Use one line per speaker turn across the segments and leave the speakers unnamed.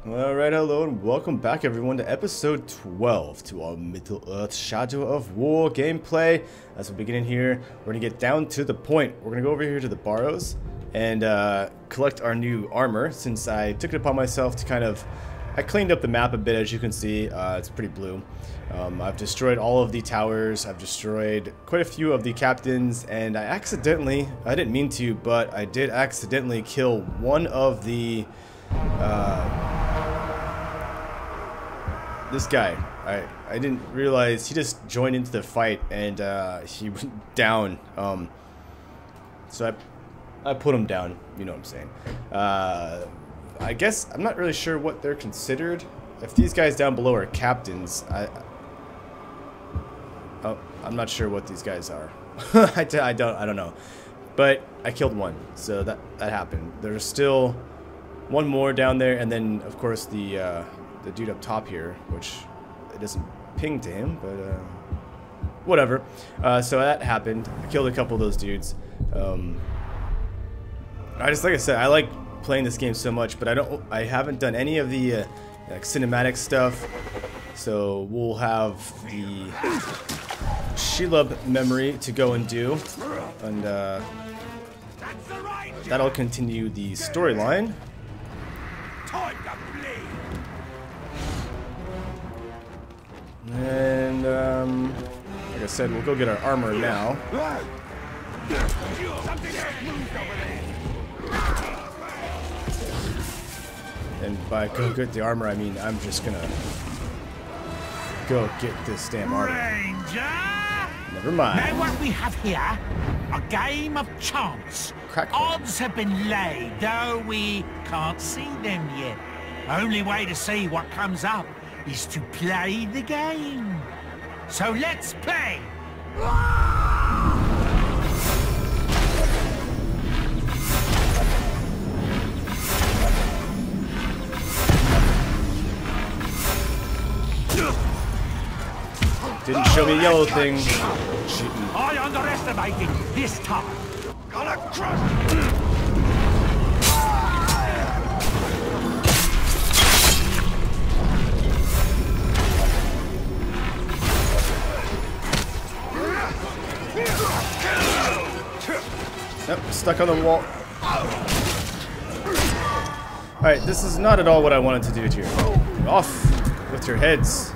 Alright, hello and welcome back everyone to episode 12 to our Middle-earth Shadow of War gameplay. As we begin here, we're going to get down to the point. We're going to go over here to the Barrows and collect our new armor, since I took it upon myself to kind of... I cleaned up the map a bit, as you can see. It's pretty blue. I've destroyed all of the towers, I've destroyed quite a few of the captains, and I didn't mean to, but I did accidentally kill one of the... this guy. I didn't realize he just joined into the fight and he went down. So I put him down, you know what I'm saying. I guess I'm not really sure what they're considered. If these guys down below are captains, I'm not sure what these guys are. I don't know. But I killed one, so that happened. There's still one more down there, and then of course the dude up top here, which it doesn't ping to him, but whatever. So that happened. I killed a couple of those dudes. Like I said, I like playing this game so much, but I haven't done any of the like cinematic stuff. So we'll have the Shelob memory to go and do, and that'll continue the storyline. And, like I said, we'll go get our armor now. And by go get the armor, I mean I'm just gonna go get this damn armor.
Ranger!
Never mind.
Know what we have here? A game of chance. Odds have been laid, though we can't see them yet. Only way to see what comes up is to play the game. So let's play!
Didn't show me a yellow thing.
I underestimated this time. Gonna crush.
Yep, stuck on the wall. Alright, this is not at all what I wanted to do here. Off with your heads.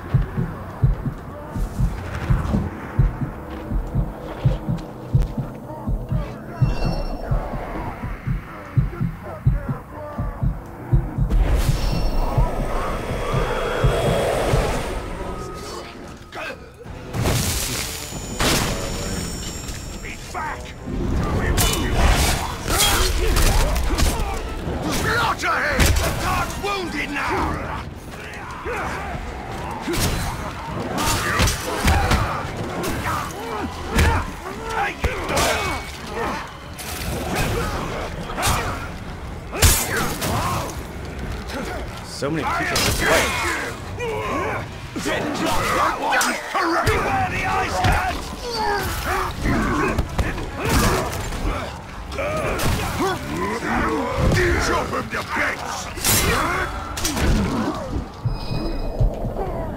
So many people this way.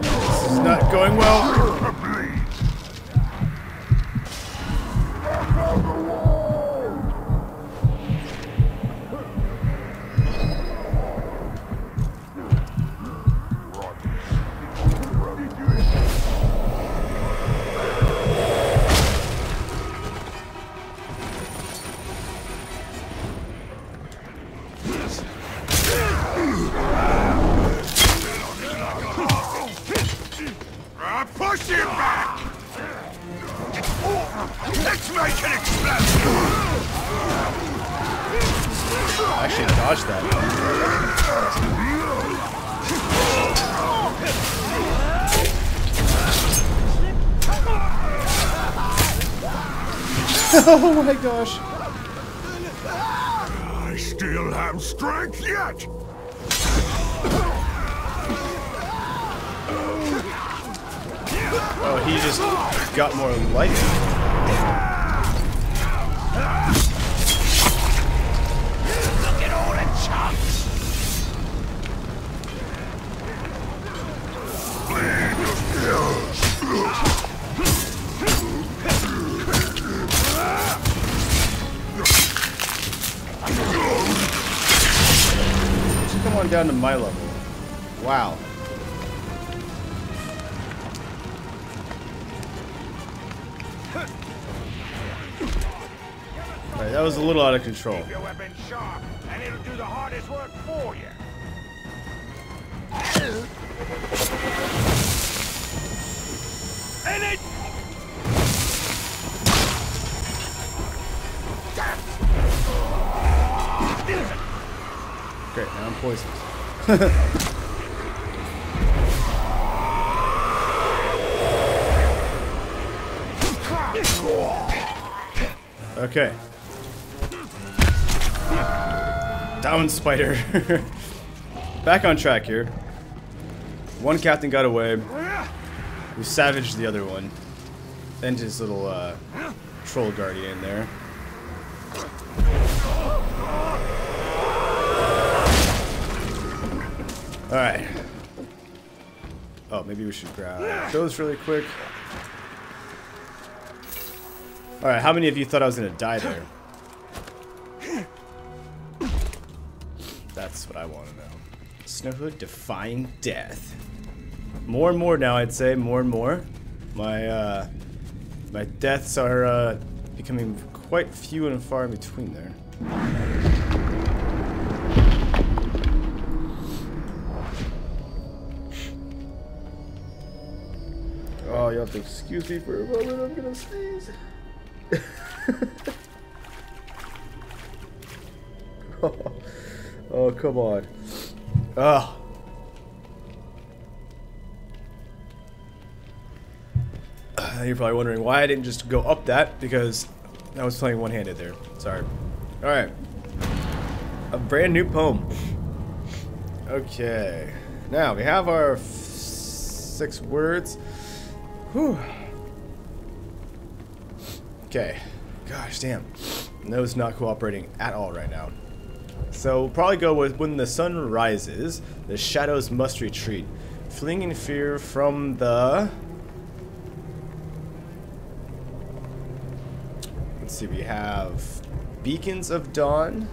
This is not going well.
Push him back! Let's make it explode!
I actually dodged that. Oh my gosh.
I still have strength yet!
Oh, he just got more life.
Look at all the chunks!
on down to my level. Wow. Alright, that was a little out of control.
Keep your weapon sharp, and it'll do the hardest work for you. And it.
Great, now I'm poisoned. Okay. Down, spider. Back on track here. One captain got away. We savaged the other one. And his little troll guardian there. Alright. Oh, maybe we should grab those really quick. Alright, how many of you thought I was gonna die there? That's what I want to know. Snowhood defying death. More and more now, I'd say. More and more. My deaths are becoming quite few and far in between there. Oh, you have to excuse me for a moment. I'm gonna sneeze. Oh, come on. Oh. You're probably wondering why I didn't just go up that, because I was playing one-handed there. Sorry. Alright. A brand new poem. Okay. Now, we have our 6 words. Whew. Okay. Gosh, damn. Nose not cooperating at all right now. So we'll probably go with when the sun rises, the shadows must retreat, fleeing in fear from the... Let's see, we have beacons of dawn,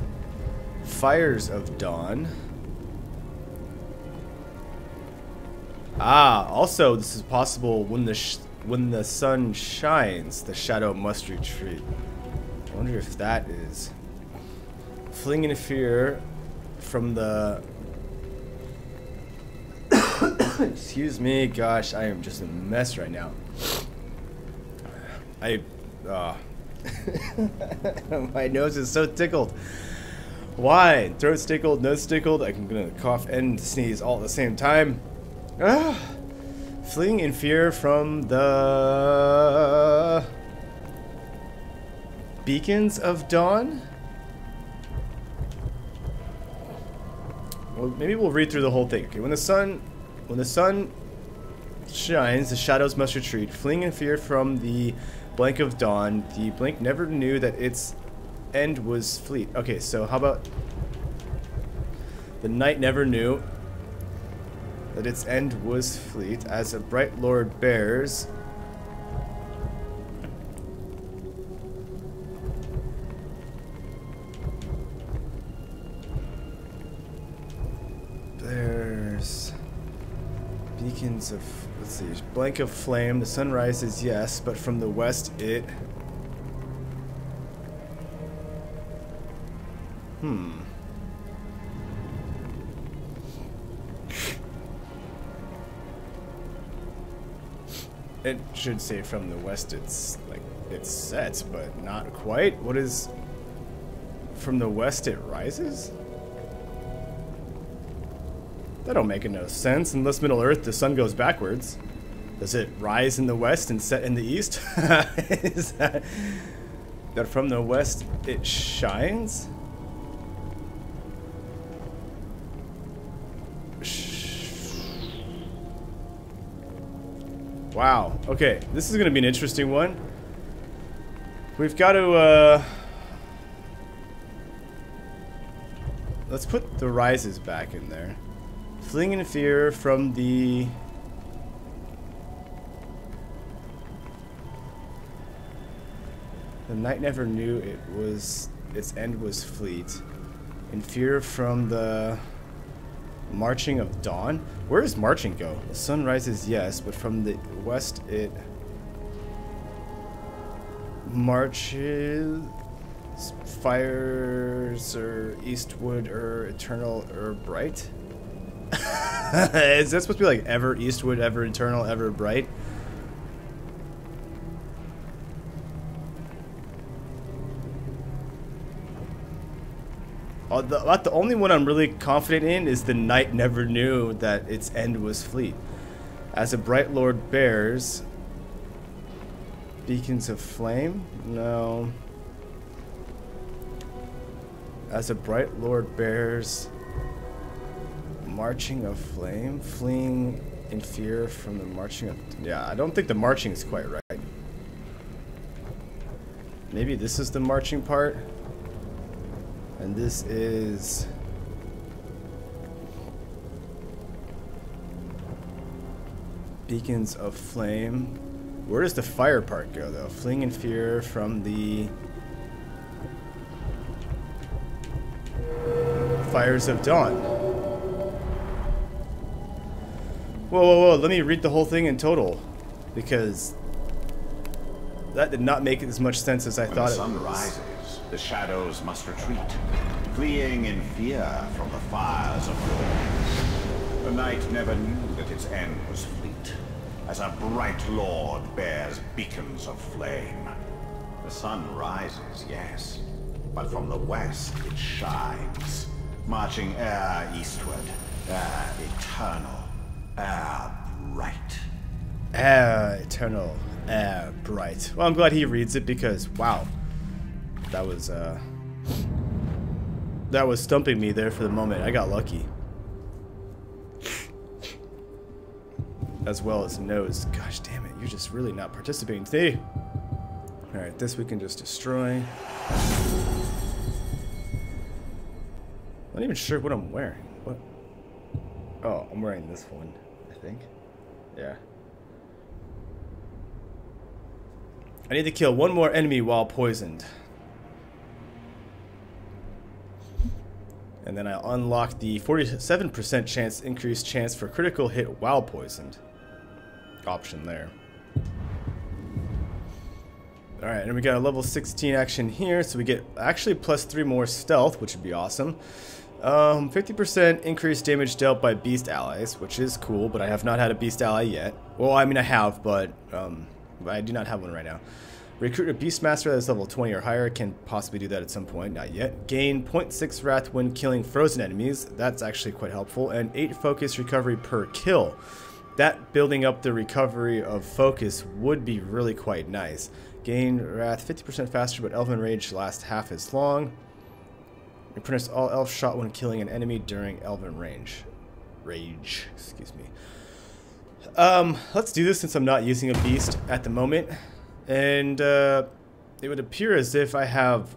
fires of dawn. Ah, also this is possible when the sun shines, the shadow must retreat. I wonder if that is fleeing in fear from the... Excuse me, gosh, I am just a mess right now. My nose is so tickled. Why? Throat's tickled, nose tickled. I'm gonna cough and sneeze all at the same time. Fleeing in fear from the beacons of dawn? Well, maybe we'll read through the whole thing. Okay, when the sun shines, the shadows must retreat, fleeing in fear from the blank of dawn. The blank never knew that its end was fleet. Okay, so how about the night never knew that its end was fleet, as a bright lord bears beacons of, let's see, blank of flame. The sun rises, yes, but from the west it... It should say from the west it's, like, it sets, but not quite. What is... From the west it rises? That don't make no sense. Unless Middle Earth, the sun goes backwards. Does it rise in the west and set in the east? Is that from the west it shines? Wow. Okay, this is gonna be an interesting one. We've got to let's put the rises back in there. Fleeing in fear from the... The night never knew its end was fleet. In fear from the... Marching of Dawn? Where does marching go? The sun rises, yes, but from the west it marches. Fires or eastward or eternal or bright? Is that supposed to be like ever eastward, ever eternal, ever bright? About the only one I'm really confident in is the night never knew that its end was fleet. As a bright lord bears beacons of flame? No. As a bright lord bears marching of flame, fleeing in fear from the marching of... Yeah, I don't think the marching is quite right. Maybe this is the marching part. And this is... beacons of flame. Where does the fire part go, though? Fleeing in fear from the... fires of dawn. Whoa, whoa, whoa. Let me read the whole thing in total. Because... that did not make as much sense as I thought it would.
When the sun rises, the shadows must retreat, fleeing in fear from the fires of war. The night never knew that its end was fleet, as a bright lord bears beacons of flame. The sun rises, yes, but from the west it shines, marching e'er eastward, e'er eternal, e'er bright.
E'er eternal, e'er bright. Well, I'm glad he reads it because, wow. That was stumping me there for the moment. I got lucky. As well as knows. Gosh damn it, you're just really not participating today. Alright, this we can just destroy. Not even sure what I'm wearing. What? Oh, I'm wearing this one, I think. Yeah. I need to kill one more enemy while poisoned. And then I unlock the 47% chance increased chance for critical hit while poisoned. Option there. Alright, and we got a level 16 action here, so we get actually +3 more stealth, which would be awesome. 50% increased damage dealt by beast allies, which is cool, but I have not had a beast ally yet. Well, I mean I have, but I do not have one right now. Recruit a Beastmaster that is level 20 or higher. Can possibly do that at some point. Not yet. Gain 0.6 Wrath when killing frozen enemies. That's actually quite helpful. And 8 focus recovery per kill. That building up the recovery of focus would be really quite nice. Gain Wrath 50% faster, but Elven Rage lasts half as long. Replenish all elf shot when killing an enemy during Elven Rage. Excuse me. Let's do this since I'm not using a beast at the moment. And it would appear as if I have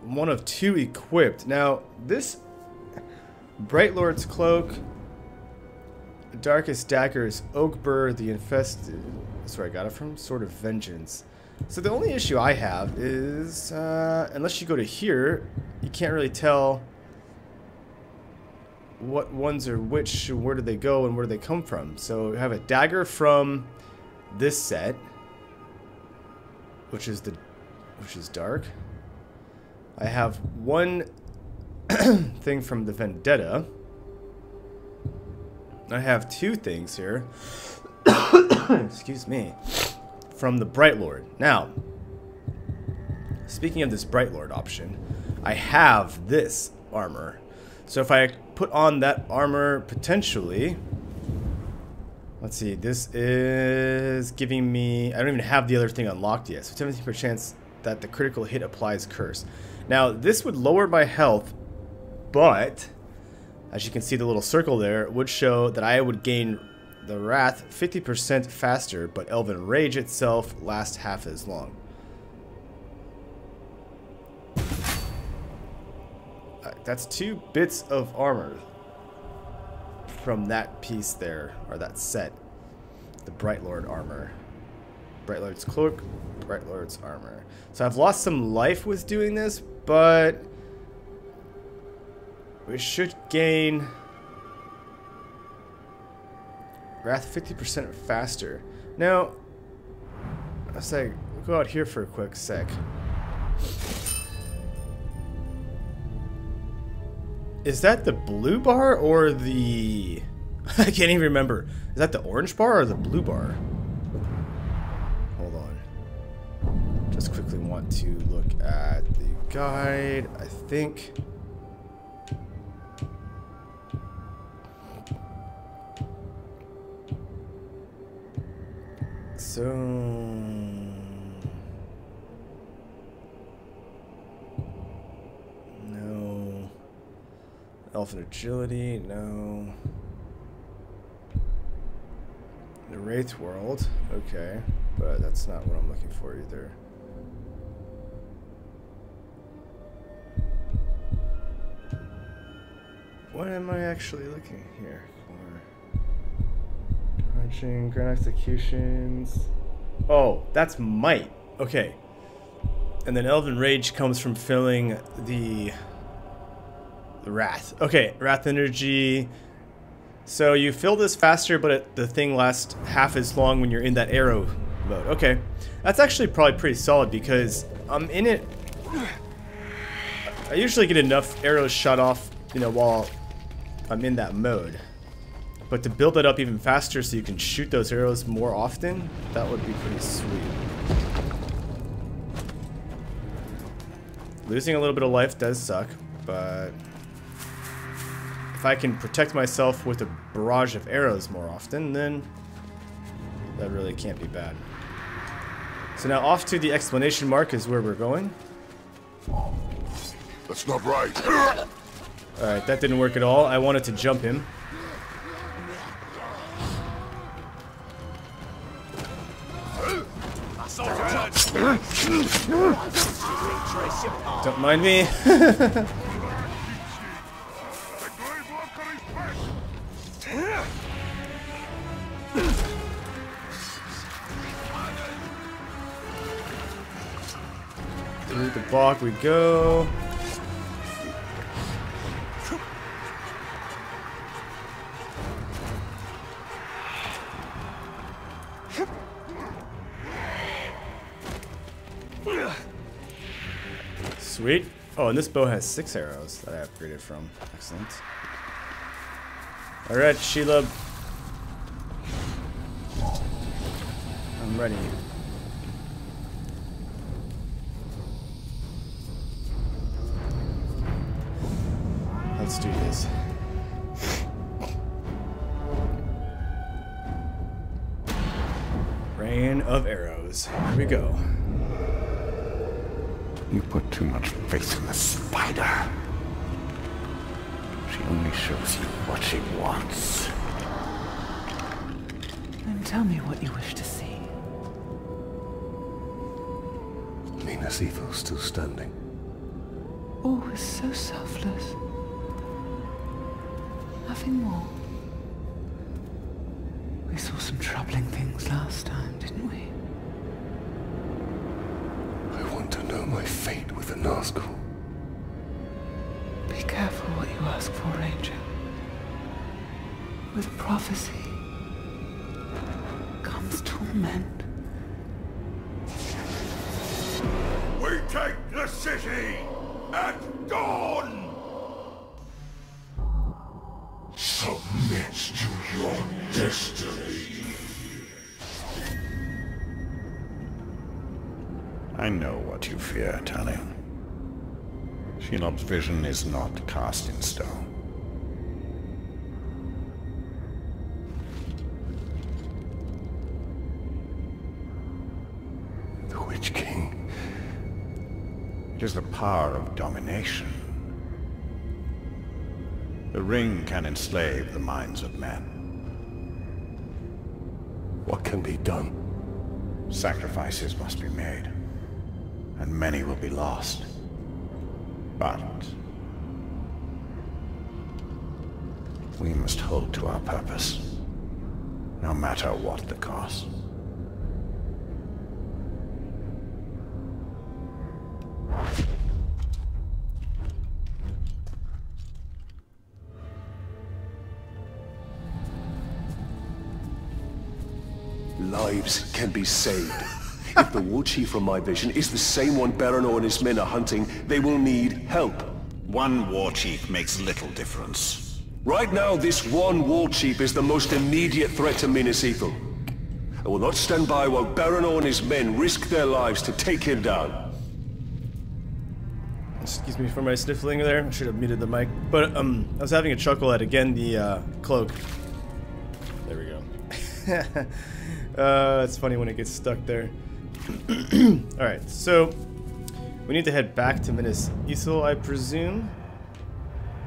one of 2 equipped. Now, this Bright Lord's Cloak, Darkest Daggers, Oakbur, the Infested... That's where I got it from. Sword of Vengeance. So the only issue I have is, unless you go to here, you can't really tell what ones are which, where do they go, and where do they come from. So I have a dagger from this set, which is dark. I have one thing from the Vendetta. I have 2 things here. Excuse me. From the Bright Lord. Now, speaking of this Bright Lord option, I have this armor. So if I put on that armor potentially, let's see, this is giving me, I don't even have the other thing unlocked yet, so 17% chance that the critical hit applies curse. Now, this would lower my health, but, as you can see the little circle there, would show that I would gain the Wrath 50% faster, but Elven Rage itself lasts half as long. That's 2 bits of armor from that piece there, or that set. The Bright Lord armor. Bright Lord's Cloak, Bright Lord's armor. So I've lost some life with doing this, but we should gain Wrath 50% faster. Now, let's say, go out here for a quick sec. Is that the blue bar or the... I can't even remember. Is that the orange bar or the blue bar? Hold on. Just quickly want to look at the guide. I think... So... No. Elfin agility, no. The Wraith World, okay. But that's not what I'm looking for either. What am I actually looking here for? Crunching, Grand Executions. Oh, that's Might. Okay. And then Elven Rage comes from filling the Wrath. Okay, Wrath Energy. So you fill this faster, but the thing lasts half as long when you're in that arrow mode. Okay. That's actually probably pretty solid because I'm in it. I usually get enough arrows shot off, you know, while I'm in that mode. But to build it up even faster so you can shoot those arrows more often, that would be pretty sweet. Losing a little bit of life does suck, but if I can protect myself with a barrage of arrows more often, then that really can't be bad. So now off to the exclamation mark is where we're going.
That's not right.
Alright, that didn't work at all. I wanted to jump him. Don't mind me. Through the block we go. Sweet. Oh, and this bow has 6 arrows that I upgraded from. Excellent. Alright, Sheila. I'm ready. Let's do this. Rain of arrows. Here we go.
You put too much faith in the spider. She only shows you what she wants.
Then tell me what you wish to see.
Minas Ithil still standing.
All is so selfless. Nothing more. We saw some troubling things last time, didn't we?
I want to know my fate with the Nazgul.
Be careful what you ask for, Ranger. With prophecy comes torment.
We take the city at dawn! Submit to your destiny.
I know what you fear, Talion. Shelob's vision is not cast in stone.
The Witch King.
It is the power of domination. The ring can enslave the minds of men.
What can be done?
Sacrifices must be made, and many will be lost. But we must hold to our purpose, no matter what the cost.
lives can be saved. If the war chief from my vision is the same one Baranor and his men are hunting, they will need help.
One war chief makes little difference.
Right now, this one war chief is the most immediate threat to Minas Ithil. I will not stand by while Baranor and his men risk their lives to take him down.
Excuse me for my sniffling there. I should have muted the mic. But I was having a chuckle at, again, the cloak. There we go. It's funny when it gets stuck there. Alright, so we need to head back to Minas Ithil, I presume.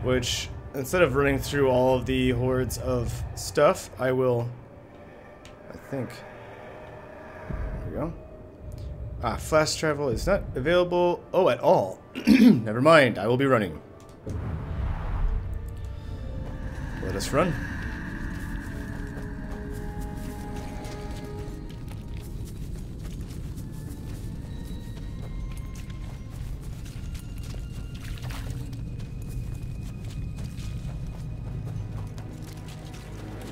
Which, instead of running through all of the hordes of stuff, I will... I think... There we go. Ah, fast travel is not available. Oh, at all. Never mind, I will be running. Let us run.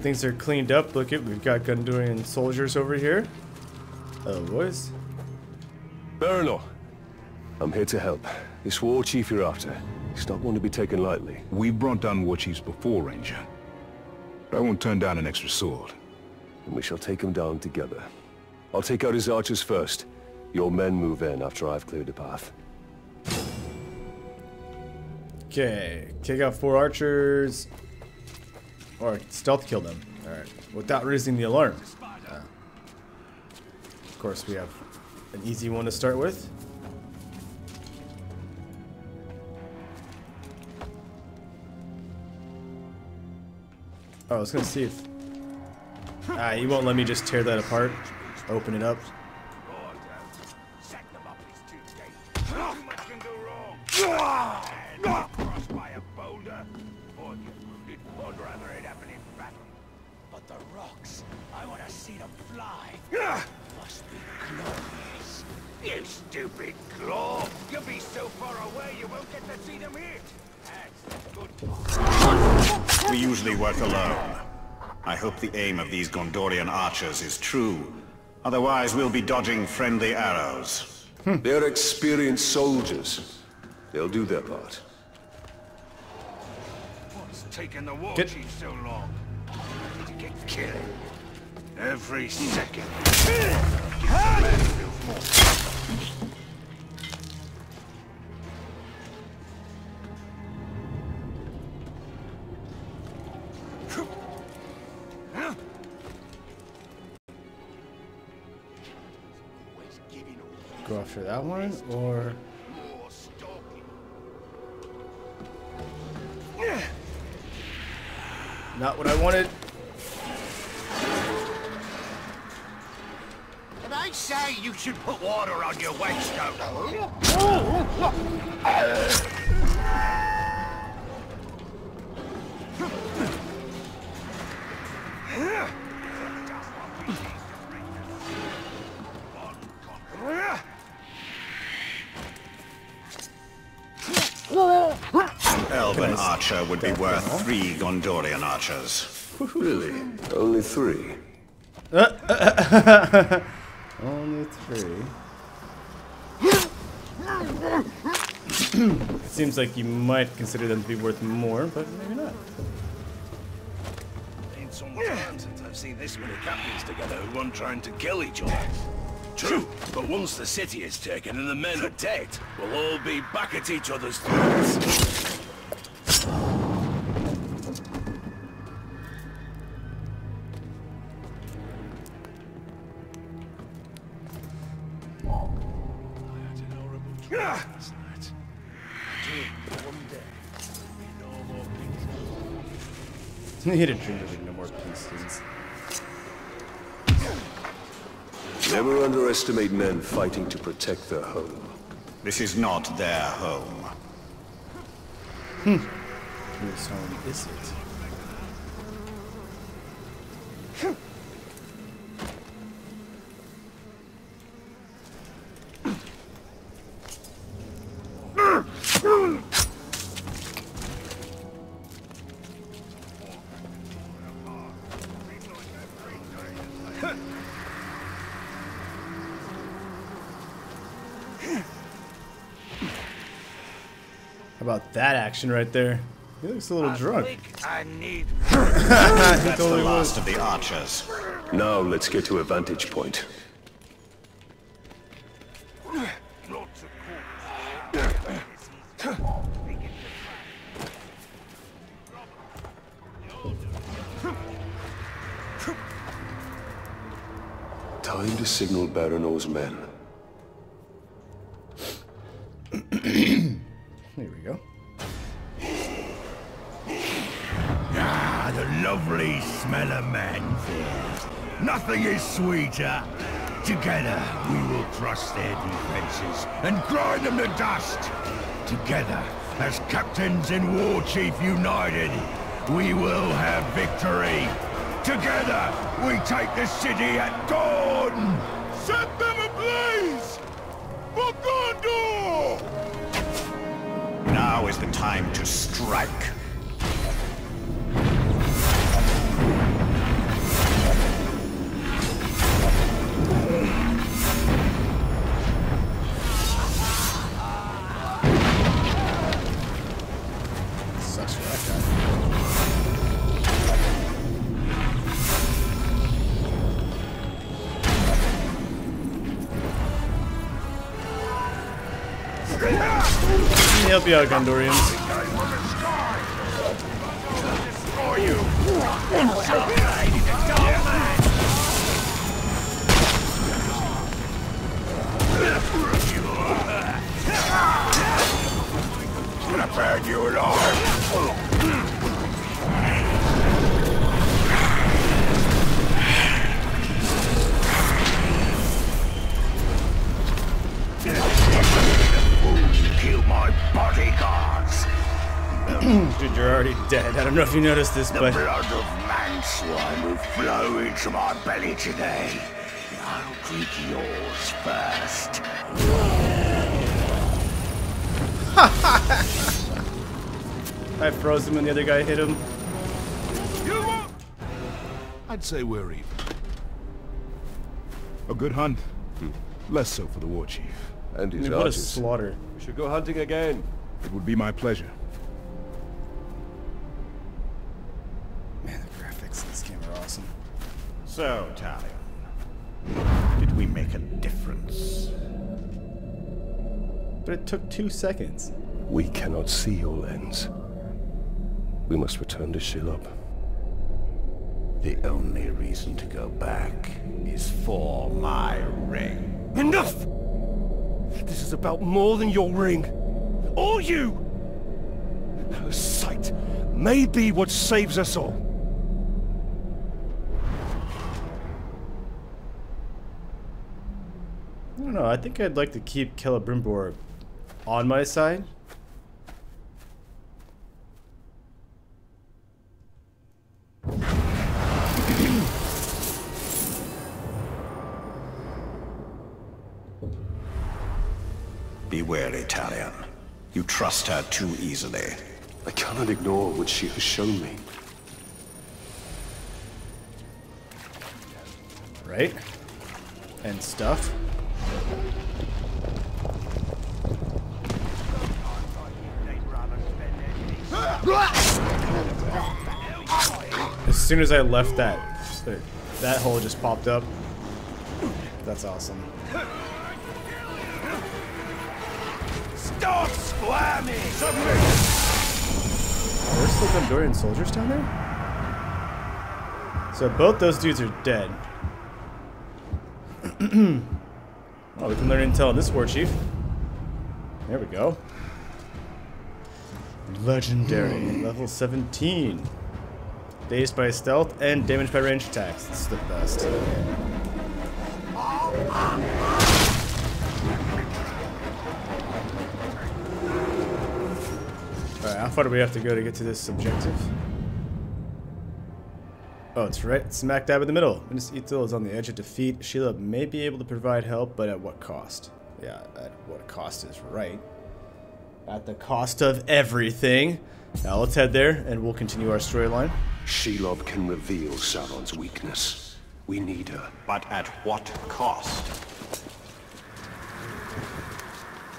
Things are cleaned up. Look it, we've got Gondorian soldiers over here. Hello, boys.
Baranor, I'm here to help. This war chief you're after, he's not one to be taken lightly.
We brought down war chiefs before, Ranger. But I won't turn down an extra sword.
And we shall take him down together. I'll take out his archers first. Your men move in after I've cleared the path.
Okay, take out 4 archers. Or stealth kill them. Alright, without raising the alarm. Of course, we have an easy one to start with. Oh, I was gonna see if... you won't let me just tear that apart. Open it up.
But the rocks, I want to see them fly. Must be glorious. You stupid claw! You'll be so far away you won't get to see them hit. That's the good part.
We usually work alone. I hope the aim of these Gondorian archers is true. Otherwise, we'll be dodging friendly arrows.
They're experienced soldiers. They'll do their part.
What's taking the war
Get-
chief so long? To get killed. Every second.
Go after that one, or... Not what I wanted.
They say you should put water on your waistcoat.
An elven archer would be worth 3 Gondorian archers.
Really? Only 3?
Only 3. Seems like you might consider them to be worth more, but maybe not.
Ain't so much time since I've seen this many captains together who weren't trying to kill each other. True, but once the city is taken and the men are dead, we'll all be back at each other's throats. Last night. One day, no more peace.
He didn't dream of no more peace, students.
Never underestimate men fighting to protect their home.
This is not their home.
Whose home is it? about that action right there. He looks a little drunk.
I need.
That's the last of the archers.
Now let's get to a vantage point. Time to signal Baronneau's men.
Here we go.
Ah, the lovely smell of manfield. Nothing is sweeter. Together, we will crush their defenses and grind them to dust. Together, as captains and war chief united, we will have victory. Together, we take the city at dawn. Set them ablaze for Gondor!
Now is the time to strike.
Sucks for that guy. Let me help you out, Gondorians.
Gonna burn you alive! Kill my bodyguards!
Dude, you're already dead. I don't know if you noticed this,
The
but
blood of man swine will flow into my belly today. I'll drink yours first.
I froze him and the other guy hit him.
I'd say we're even. A good hunt? Less so for the war chief.
And
I
his
mean, what a
archers.
slaughter.
We should go hunting again.
It would be my pleasure.
Man, the graphics in this game are awesome.
So, Talion, did we make a difference?
But it took 2 seconds.
We cannot see your lens. We must return to Shelob.
The only reason to go back is for my ring.
Enough! This is about more than your ring. Or you! Her sight may be what saves us all.
I don't know. I think I'd like to keep Celebrimbor on my side.
Be wary, Talion. You trust her too easily.
I cannot ignore what she has shown me.
Right? And stuff. As soon as I left that hole just popped up. That's awesome.
Stop squirming!
There's still Gondorian soldiers down there? So both those dudes are dead. Oh, we can learn intel on this war chief. There we go. Legendary, level 17. Dazed by stealth and damaged by ranged attacks. This is the best. Alright, how far do we have to go to get to this objective? Oh, it's right smack dab in the middle. Minas Ithil is on the edge of defeat. Shelob may be able to provide help, but at what cost? Yeah, at what cost is right. At the cost of everything. Now let's head there, and we'll continue our storyline.
Shelob can reveal Sauron's weakness. We need her.
But at what cost?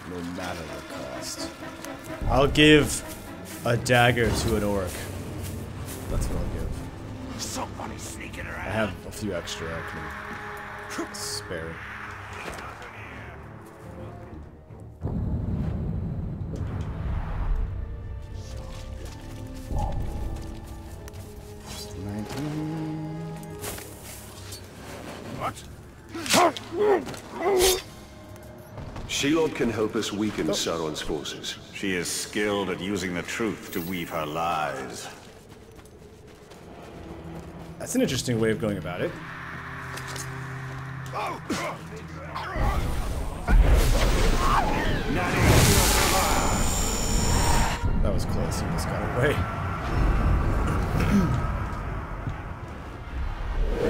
no matter the cost. I'll give a dagger to an orc. That's what I'll give.
Somebody's sneaking around.
I have a few extra I can spare.
Shelob can help us weaken Sauron's forces.
She is skilled at using the truth to weave her lies.
That's an interesting way of going about it. That was close. He just got away.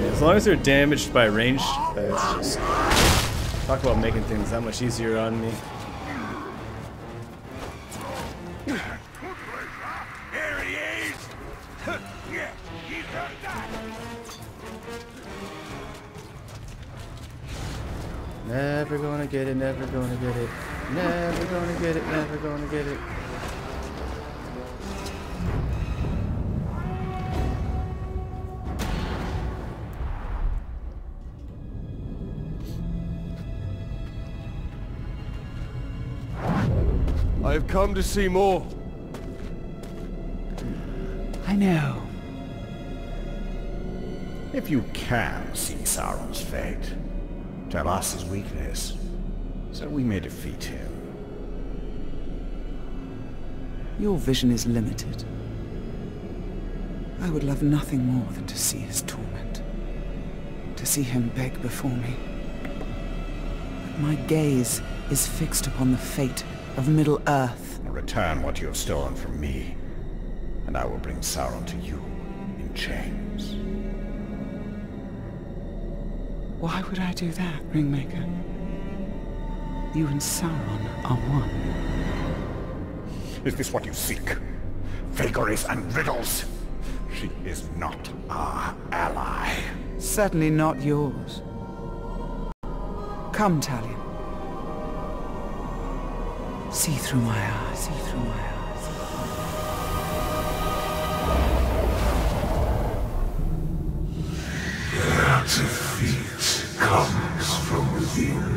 As long as they're damaged by range, that's just... Talk about making things that much easier on me.
Here he is! Yeah, you heard that!
Never gonna get it, never gonna get it. Never gonna get it, never gonna get it.
I have come to see more.
I know.
If you can see Sauron's fate, tell us his weakness, so we may defeat him.
Your vision is limited. I would love nothing more than to see his torment. To see him beg before me. But my gaze is fixed upon the fate of Middle-earth.
Return what you have stolen from me, and I will bring Sauron to you in chains.
Why would I do that, Ringmaker? You and Sauron are one.
Is this what you seek? Vagaries and riddles? She is not our ally.
Certainly not yours. Come, Talion. See through my eyes, see through my eyes.
Their defeat comes from within.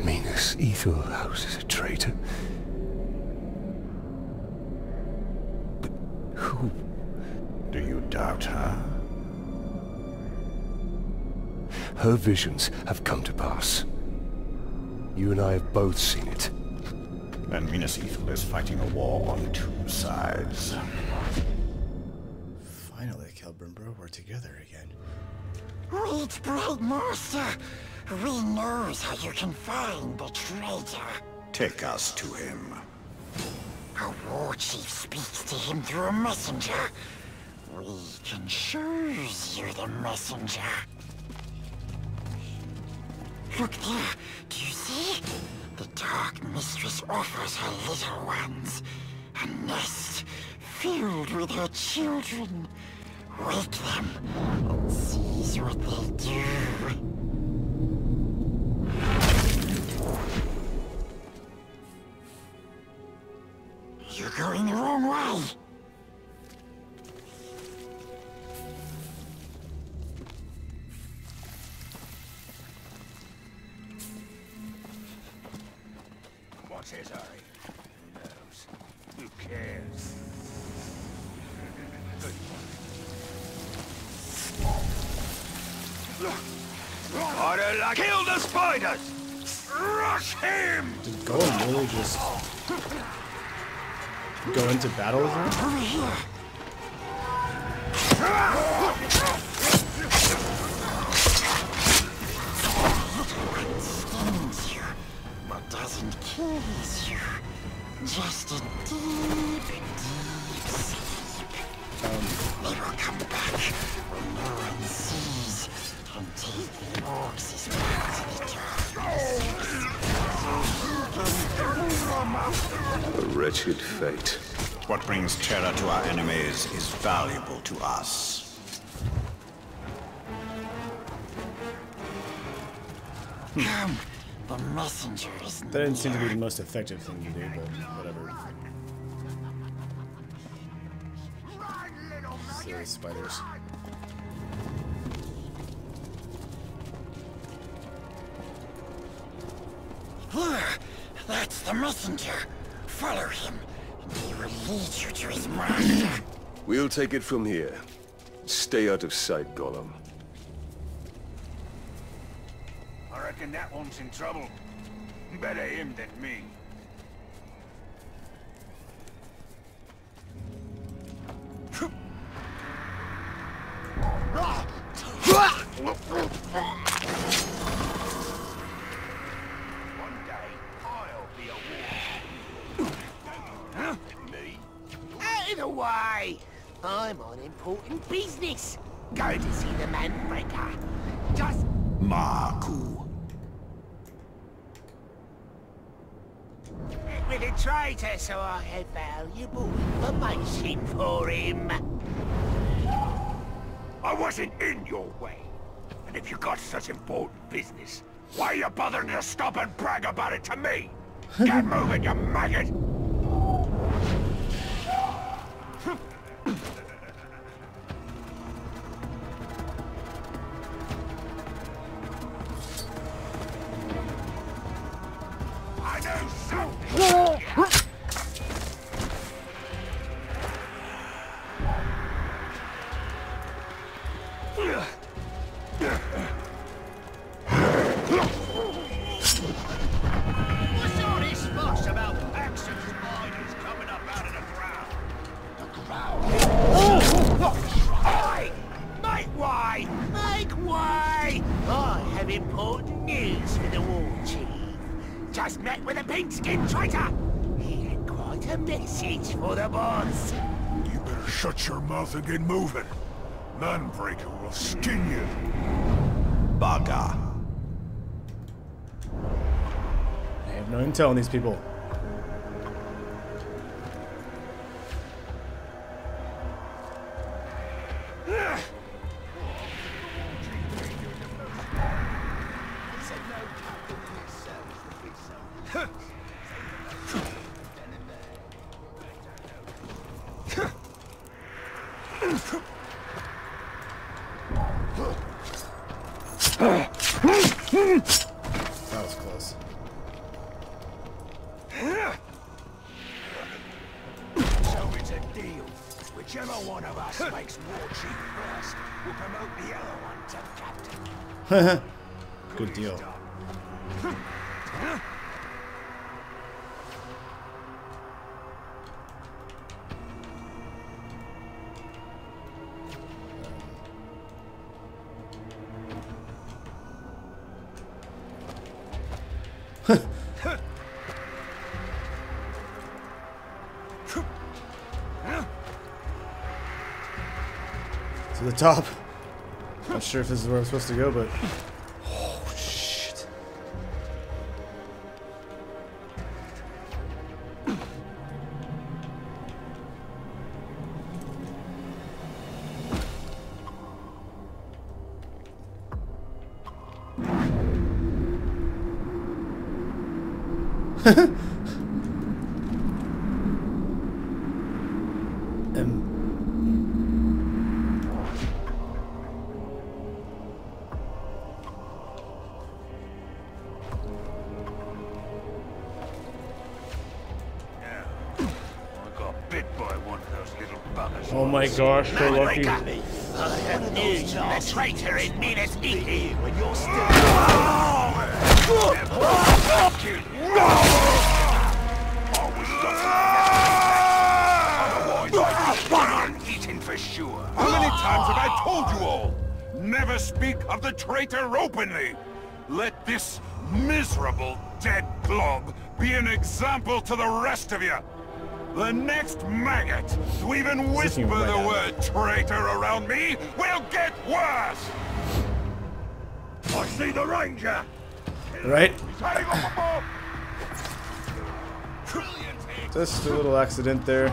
Minas Ithil houses a traitor. But who?
Do you doubt her?
Her visions have come to pass. You and I have both seen it.
Then Minas Ithil is fighting a war on two sides.
Finally, Kelbrin, we're together again.
Wait, Bright Master! We knows how you can find the traitor.
Take us to him.
A war chief speaks to him through a messenger. We can choose you the messenger. Look there, do you see? The Dark Mistress offers her little ones a nest filled with her children. Wake them and seize what they do. You're going the wrong way.
What's his hurry? Who knows? Who cares? Kill the spiders! Rush him!
Did Golem really just go into battle with her?
Over here. It stings you, but doesn't kill you. Just a deep, deep sleep. They will come back when no one sees and take the orcs back to the darkness. So he can
A wretched fate.
What brings terror to our enemies is valuable to us.
The messengers.
That didn't seem to be the most effective thing to do, but whatever. Silly spiders.
That's the messenger. Follow him, and he will lead you to his master.
We'll take it from here. Stay out of sight, Gollum.
I reckon that one's in trouble. Better him than me. One day, I'll be a war. Me?
Out of the way! I'm on important business. Go to see the Manbreaker. Just...
Marku.
with a traitor, so I have valuable information for him.
I wasn't in your way. And if you got such important business, why are you bothering to stop and brag about it to me? Get moving, you maggot! I know something! What's all this fuss about packs of spiders coming up out of the ground? The ground?
Oi! Make way! Make way! I have important news for the war chief. Just met with a pink-skinned traitor. He had quite a message for the boss.
You better shut your mouth and get moving. Manbreaker will skin you.
Baga.
I have no intel on these people. That was close.
So it's a deal. Whichever one of us makes war chief first will promote the other one to captain.
Good deal. To the top. Not sure if this is where I'm supposed to go, but oh shit. Oh my gosh, so lucky.
I have news from the traitor in Minas Ithil.
When you're still otherwise I'd be eaten for sure.
How many times have I told you all? Never speak of the traitor openly. Let this miserable dead glob be an example to the rest of you. The next maggot to even whisper the word traitor around me will get worse! I see the ranger!
Right?
He's heading up above!
Just a little accident there.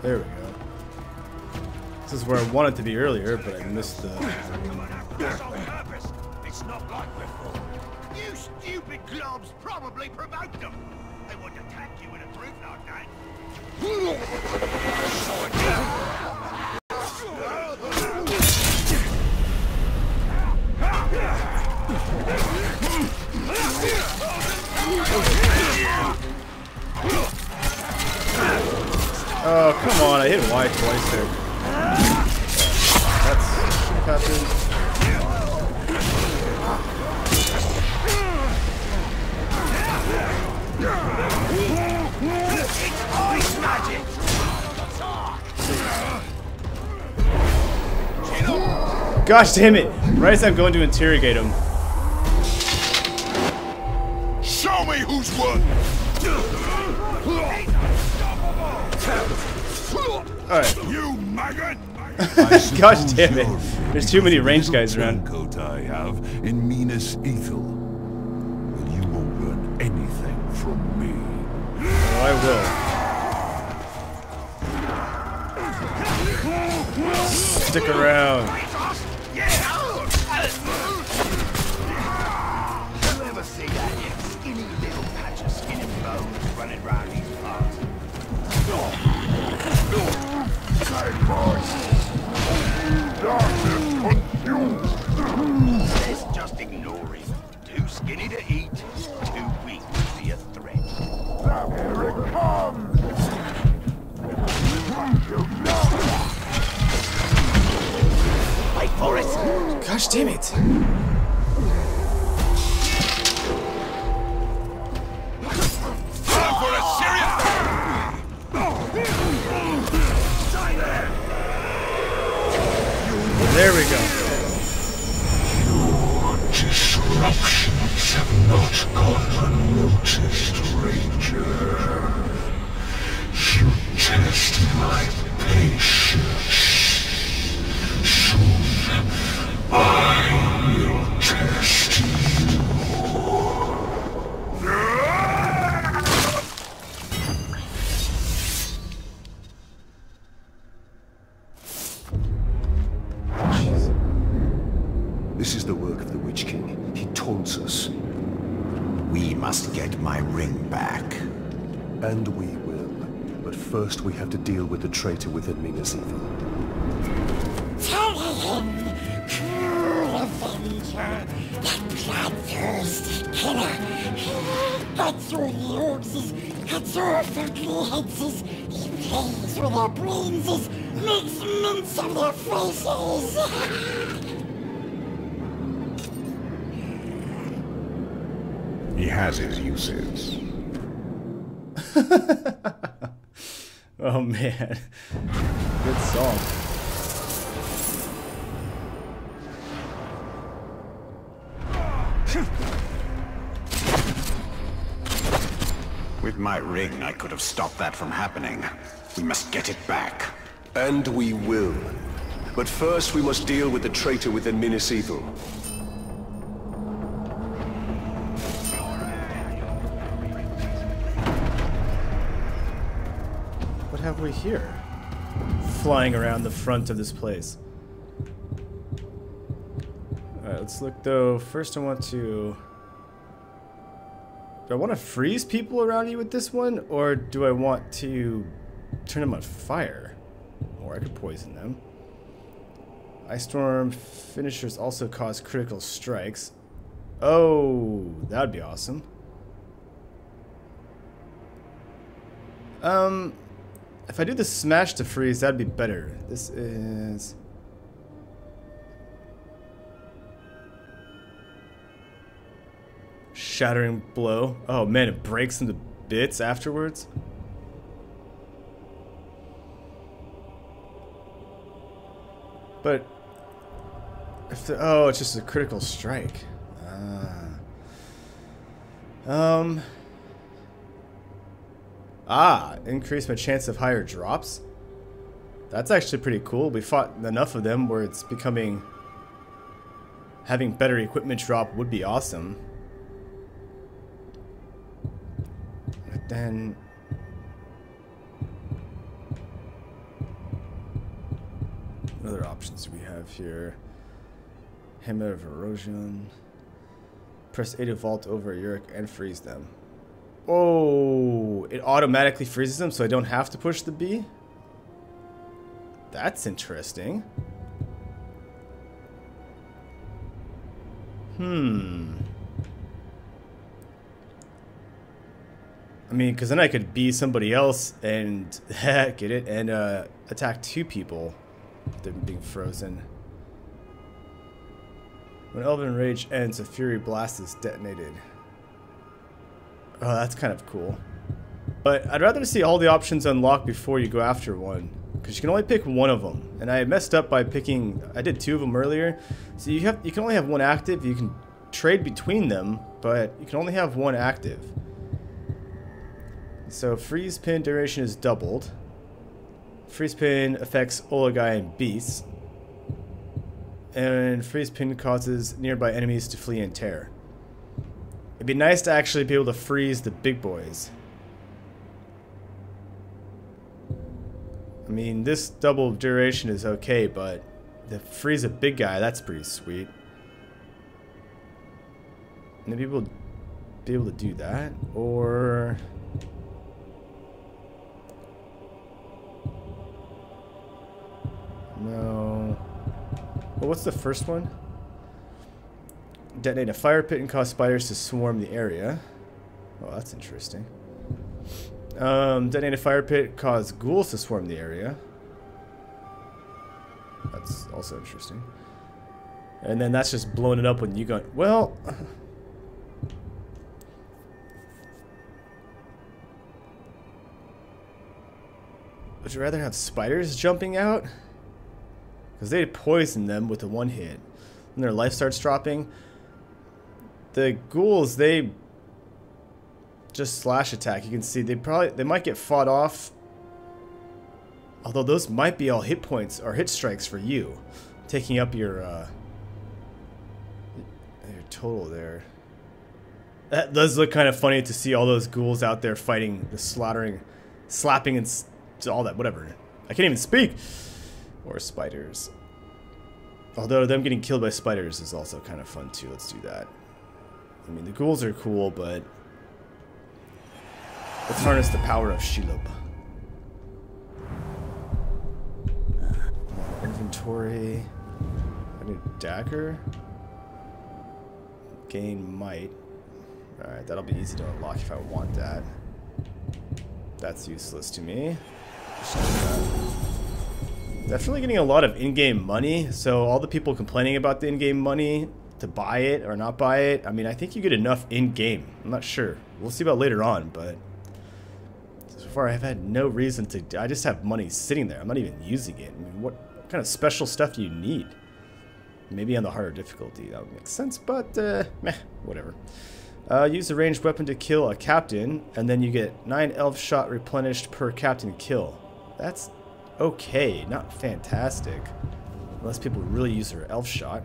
There we go. This is where I wanted to be earlier, but I missed the...
It's not like before. You stupid globs probably provoked them. They wouldn't attack you in a group like that.
Oh, come on, I hit Y twice there. That's happened. Gosh damn it! Right as I'm going to interrogate him.
Show me who's what!
Alright.
You maggot!
Gosh damn it. There's too many ranged guys around.
Coat I have in Minas Ithil. But you won't learn anything from me.
Oh, I will. Stick around.
You ever see that skinny little patch of skin and bones running round these parts? Let's just ignore him. Too skinny to eat, too weak to be a threat. Here it comes! Wait for it!
Gosh damn it.
Time for a serious...
There we go.
Your disruptions have not gone unnoticed, Ranger. You test my patience. Soon, I will test you.
This is the work of the Witch King. He taunts us.
We must get my ring back.
And we will. But first we have to deal with the traitor within Minas Ithil.
Tell him, cruel avenger, that bloodthirsty killer, cuts your noses, cuts your ugly heads, he plays with their brains, makes mince of their faces.
He has his uses.
Oh man. Good song.
With my ring, I could have stopped that from happening. We must get it back.
And we will. But first we must deal with the traitor within Minas Ithil.
What have we here? Flying around the front of this place. Alright, let's look though. First I want to... Do I want to freeze people around you with this one? Or do I want to turn them on fire? Or I could poison them. Ice Storm finishers also cause critical strikes. Oh, that'd be awesome. If I do the smash to freeze, that'd be better. This is... Shattering blow. Oh man, it breaks into bits afterwards. But if the, oh, it's just a critical strike. Increase my chance of higher drops. That's actually pretty cool. We fought enough of them where it's becoming... Having better equipment drop would be awesome. But then... What other options do we have here? Hammer of Erosion. Press A to vault over Uric and freeze them. Oh, it automatically freezes them so I don't have to push the B? That's interesting. I mean, because then I could be somebody else and get it and attack two people. They're being frozen. When Elven Rage ends, a Fury Blast is detonated. Oh, that's kind of cool. But I'd rather see all the options unlocked before you go after one. Because you can only pick one of them. And I messed up by picking... I did two of them earlier. So you can only have one active. You can trade between them, but you can only have one active. So freeze pin duration is doubled. Freeze pin affects Olagai and beasts. And freeze pin causes nearby enemies to flee and tear. It'd be nice to actually be able to freeze the big boys. I mean, this double duration is okay, but to freeze a big guy, that's pretty sweet. Maybe we'll be able to do that, or... No. Well, what's the first one? Detonate a fire pit and cause spiders to swarm the area. Oh, that's interesting. Detonate a fire pit, cause ghouls to swarm the area. That's also interesting. And then that's just blowing it up when you go... Well... Would you rather have spiders jumping out? Because they poison them with a one hit. When their life starts dropping. The ghouls, they just slash attack. You can see they might get fought off. Although those might be all hit points or hit strikes for you. Taking up your total there. That does look kind of funny to see all those ghouls out there fighting, the slaughtering, slapping and all that, whatever. I can't even speak. Or spiders. Although them getting killed by spiders is also kind of fun too. Let's do that. I mean, the ghouls are cool, but let's harness the power of Shelob. Inventory. I need a dagger. Gain might. Alright, that'll be easy to unlock if I want that. That's useless to me. Definitely getting a lot of in-game money, so all the people complaining about the in-game money to buy it or not buy it, I mean, I think you get enough in-game. I'm not sure. We'll see about later on, but so far I've had no reason to... I just have money sitting there. I'm not even using it. I mean, what kind of special stuff do you need? Maybe on the harder difficulty. That would make sense, but meh, whatever. Use a ranged weapon to kill a captain, and then you get 9 elf shot replenished per captain kill. That's okay, not fantastic. Unless people really use their elf shot.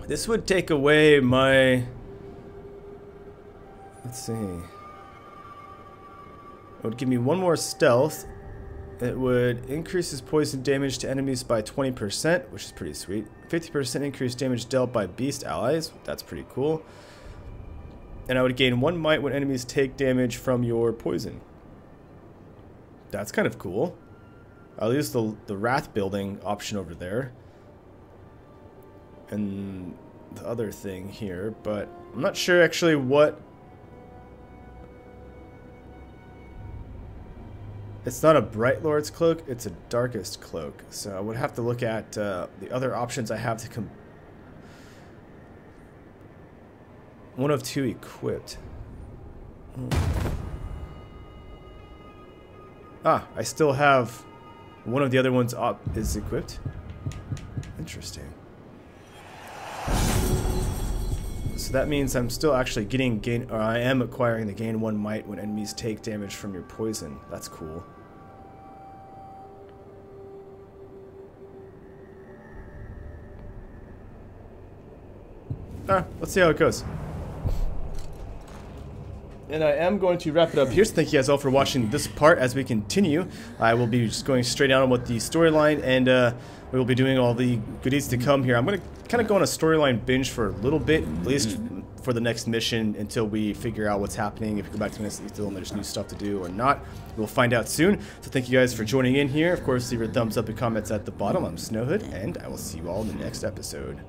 This would take away my... Let's see. It would give me one more stealth. It would increase his poison damage to enemies by 20%, which is pretty sweet. 50% increased damage dealt by beast allies. That's pretty cool. And I would gain 1 might when enemies take damage from your poison. That's kind of cool. I'll use the wrath building option over there. And the other thing here, but I'm not sure actually what... It's not a Bright Lord's cloak, it's a Darkest cloak. So I would have to look at the other options I have to one of 2 equipped. Ah, I still have one of the other ones is equipped. Interesting. So that means I'm still actually getting I am acquiring the gain 1 might when enemies take damage from your poison. That's cool. Let's see how it goes. And I am going to wrap it up here, so thank you guys all for watching this part. As we continue, I will be just going straight on with the storyline, and we will be doing all the goodies to come here. I'm going to kind of go on a storyline binge for a little bit, at least for the next mission, until we figure out what's happening, if we go back to Minas Ithil and there's new stuff to do or not. We'll find out soon. So thank you guys for joining in here. Of course, leave your thumbs up and comments at the bottom. I'm Snowhood, and I will see you all in the next episode.